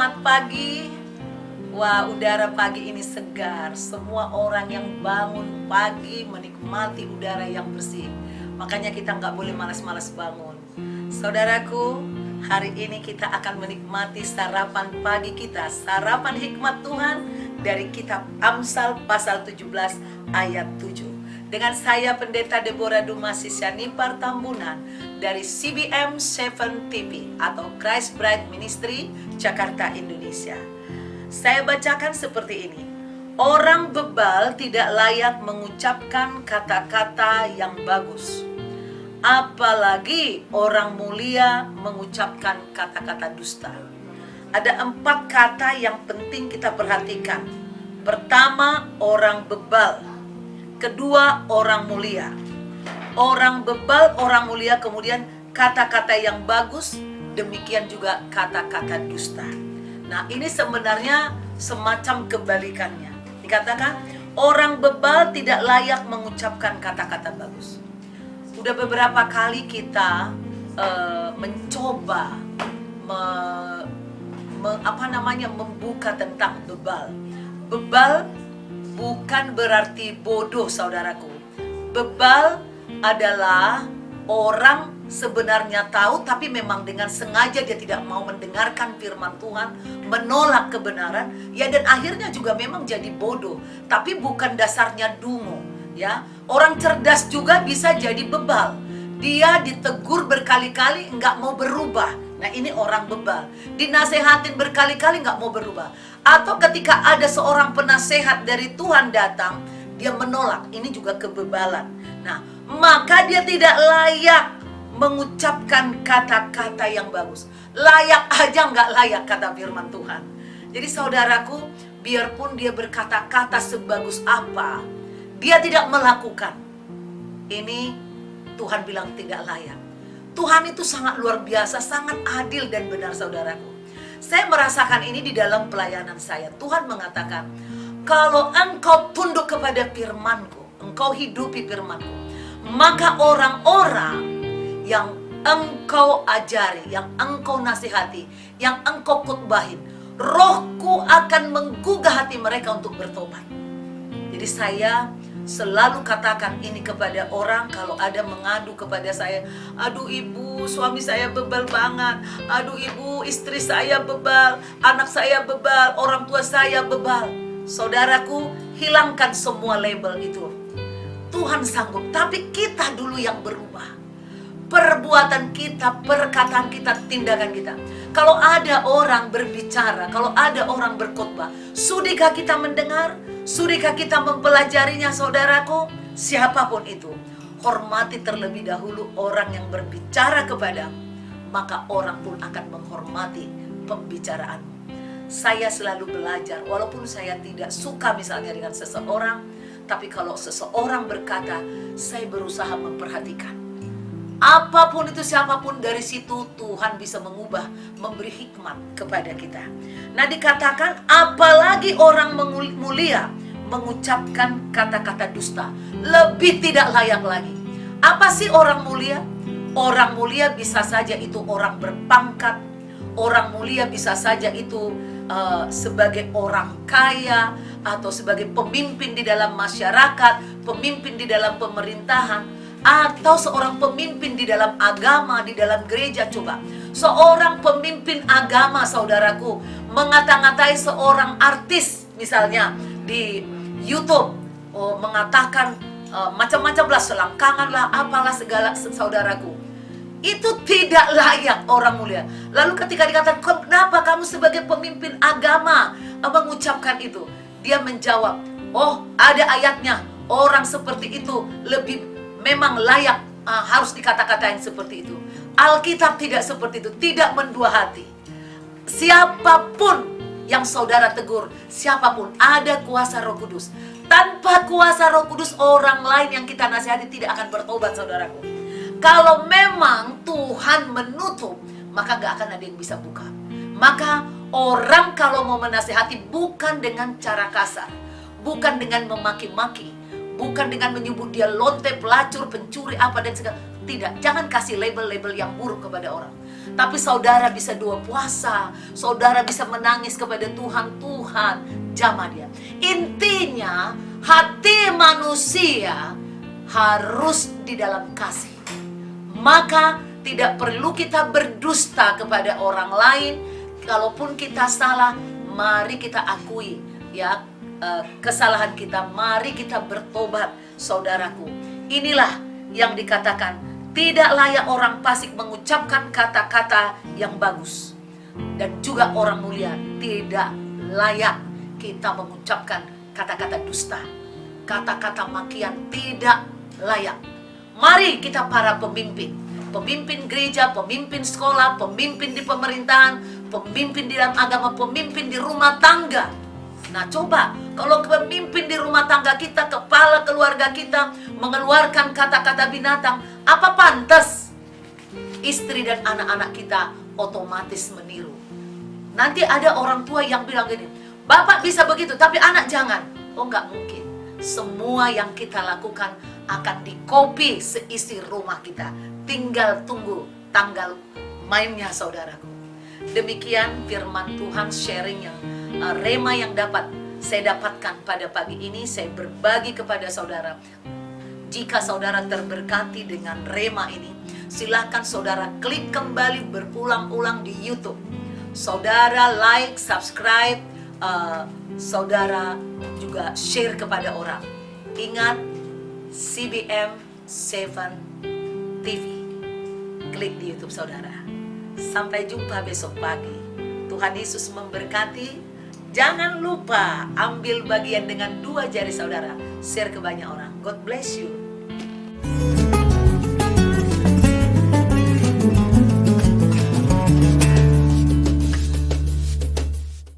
Selamat pagi. Wah, udara pagi ini segar. Semua orang yang bangun pagi menikmati udara yang bersih. Makanya kita nggak boleh malas-malas bangun. Saudaraku, hari ini kita akan menikmati sarapan pagi kita, sarapan hikmat Tuhan dari kitab Amsal pasal 17 ayat 7. Dengan saya Pendeta Deborah Dumasi Syanipar Tambunan dari CBM 7 TV atau Christ Bride Ministry Jakarta, Indonesia. Saya bacakan seperti ini. Orang bebal tidak layak mengucapkan kata-kata yang bagus, apalagi orang mulia mengucapkan kata-kata dusta. Ada 4 kata yang penting kita perhatikan. Pertama, orang bebal. Kedua, orang mulia. Orang bebal, orang mulia, kemudian kata-kata yang bagus, demikian juga kata-kata dusta. Nah, ini sebenarnya semacam kebalikannya. Dikatakan, orang bebal tidak layak mengucapkan kata-kata bagus. Udah beberapa kali kita mencoba membuka tentang bebal. Bebal bukan berarti bodoh, saudaraku. Bebal adalah orang sebenarnya tahu, tapi memang dengan sengaja dia tidak mau mendengarkan firman Tuhan, menolak kebenaran, ya, dan akhirnya juga memang jadi bodoh. Tapi bukan dasarnya dungu, ya. Orang cerdas juga bisa jadi bebal. Dia ditegur berkali-kali nggak mau berubah. Nah, ini orang bebal. Dinasehatin berkali-kali nggak mau berubah. Atau ketika ada seorang penasehat dari Tuhan datang, dia menolak. Ini juga kebebalan. Nah, maka dia tidak layak mengucapkan kata-kata yang bagus. Layak aja nggak layak, kata firman Tuhan. Jadi saudaraku, biarpun dia berkata-kata sebagus apa, dia tidak melakukan. Ini Tuhan bilang tidak layak. Tuhan itu sangat luar biasa, sangat adil dan benar, saudaraku. Saya merasakan ini di dalam pelayanan saya. Tuhan mengatakan, kalau engkau tunduk kepada firman-Ku, engkau hidupi firman-Ku, maka orang-orang yang engkau ajari, yang engkau nasihati, yang engkau khotbahin, Roh-Ku akan menggugah hati mereka untuk bertobat. Jadi saya selalu katakan ini kepada orang kalau ada mengadu kepada saya. Aduh ibu, suami saya bebal banget. Aduh ibu, istri saya bebal. Anak saya bebal, orang tua saya bebal. Saudaraku, hilangkan semua label itu. Tuhan sanggup, tapi kita dulu yang berubah. Perbuatan kita, perkataan kita, tindakan kita. Kalau ada orang berbicara, kalau ada orang berkhotbah, sudikah kita mendengar? Sudikah kita mempelajarinya, saudaraku? Siapapun itu, hormati terlebih dahulu orang yang berbicara kepadamu, maka orang pun akan menghormati pembicaraanmu. Saya selalu belajar, walaupun saya tidak suka misalnya dengan seseorang, tapi kalau seseorang berkata, saya berusaha memperhatikan. Apapun itu, siapapun, dari situ Tuhan bisa mengubah, memberi hikmat kepada kita. Nah, dikatakan apalagi orang mulia mengucapkan kata-kata dusta, lebih tidak layak lagi. Apa sih orang mulia? Orang mulia bisa saja itu orang berpangkat. Orang mulia bisa saja itu sebagai orang kaya, atau sebagai pemimpin di dalam masyarakat, pemimpin di dalam pemerintahan, atau seorang pemimpin di dalam agama, di dalam gereja. Coba, seorang pemimpin agama, saudaraku, mengata-ngatai seorang artis misalnya di YouTube, mengatakan macam-macam lah, selangkangan lah, apalah segala, saudaraku. Itu tidak layak orang mulia. Lalu ketika dikatakan, kenapa kamu sebagai pemimpin agama mengucapkan itu? Dia menjawab, oh ada ayatnya, orang seperti itu lebih memang layak, harus dikata-katain seperti itu. Alkitab tidak seperti itu, tidak mendua hati. Siapapun yang saudara tegur, siapapun, ada kuasa Roh Kudus. Tanpa kuasa Roh Kudus, orang lain yang kita nasihati tidak akan bertobat, saudaraku. Kalau memang Tuhan menutup, maka gak akan ada yang bisa buka. Maka orang kalau mau menasihati bukan dengan cara kasar, bukan dengan memaki-maki, bukan dengan menyebut dia lonte, pelacur, pencuri, apa dan segala. Tidak, jangan kasih label-label yang buruk kepada orang. Tapi saudara bisa 2 puasa, saudara bisa menangis kepada Tuhan. Tuhan jamah dia. Intinya hati manusia harus di dalam kasih. Maka tidak perlu kita berdusta kepada orang lain. Kalaupun kita salah, mari kita akui ya kesalahan kita, mari kita bertobat, saudaraku. Inilah yang dikatakan, tidak layak orang fasik mengucapkan kata-kata yang bagus. Dan juga orang mulia tidak layak kita mengucapkan kata-kata dusta, kata-kata makian, tidak layak. Mari kita para pemimpin, pemimpin gereja, pemimpin sekolah, pemimpin di pemerintahan, pemimpin di dalam agama, pemimpin di rumah tangga. Nah coba, kalau pemimpin di rumah tangga kita, kepala keluarga kita mengeluarkan kata-kata binatang, apa pantas istri dan anak-anak kita otomatis meniru? Nanti ada orang tua yang bilang gini, bapak bisa begitu tapi anak jangan. Oh nggak mungkin. Semua yang kita lakukan akan dikopi seisi rumah kita. Tinggal tunggu tanggal mainnya, saudaraku. Demikian firman Tuhan, sharing yang rema yang dapat saya dapatkan pada pagi ini. Saya berbagi kepada saudara. Jika saudara terberkati dengan rema ini, silakan saudara klik kembali berulang-ulang di YouTube. Saudara like, subscribe, saudara juga share kepada orang. Ingat, CBM 7 TV. Klik di YouTube saudara. Sampai jumpa besok pagi. Tuhan Yesus memberkati. Jangan lupa ambil bagian dengan 2 jari saudara. Share ke banyak orang. God bless you.